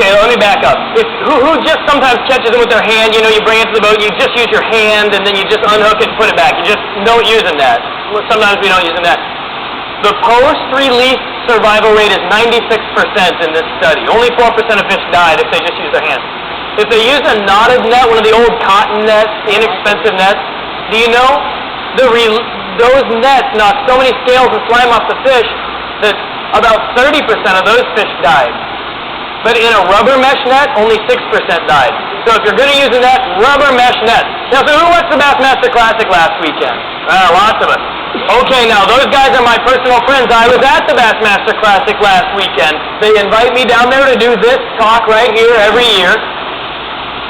okay, let me back up. Who just sometimes catches them with their hand, you know, you bring it to the boat, you just use your hand, and then you just unhook it and put it back. You just don't use a net. Sometimes we don't use a net. The post-release survival rate is 96% in this study. Only 4% of fish died if they just use their hands. If they use a knotted net, one of the old cotton nets, the inexpensive nets, do you know those nets knock so many scales and slime off the fish that about 30% of those fish died. But in a rubber mesh net, only 6% died. So if you're going to use a net, rubber mesh net. Now, so who watched the Bassmaster Classic last weekend? Lots of us. Okay, now those guys are my personal friends. I was at the Bassmaster Classic last weekend. They invite me down there to do this talk right here every year.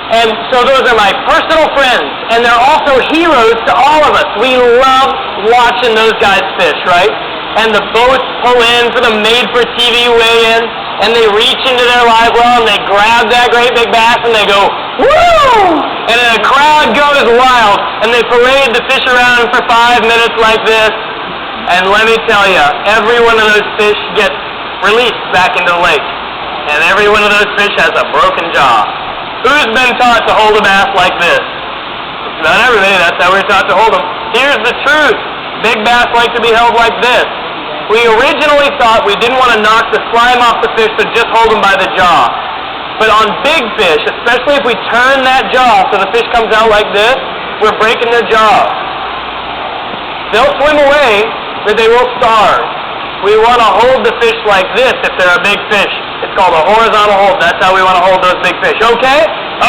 And so those are my personal friends, and they're also heroes to all of us. We love watching those guys fish, right? And the boats pull in for the made-for-TV weigh-in, and they reach into their live well, and they grab that great big bass, and they go, woo! And then the crowd goes wild, and they parade the fish around for 5 minutes like this. And let me tell you, every one of those fish gets released back into the lake. And every one of those fish has a broken jaw. Who's been taught to hold a bass like this? Not everybody, that's how we're taught to hold them. Here's the truth. Big bass like to be held like this. We originally thought we didn't want to knock the slime off the fish, but just hold them by the jaw. But on big fish, especially if we turn that jaw so the fish comes out like this, we're breaking their jaws. They'll swim away, but they will starve. We want to hold the fish like this if they're a big fish. It's called a horizontal hold. That's how we want to hold those big fish. Okay?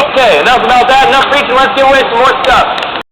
Okay, enough about that. Enough preaching. Let's give away some more stuff.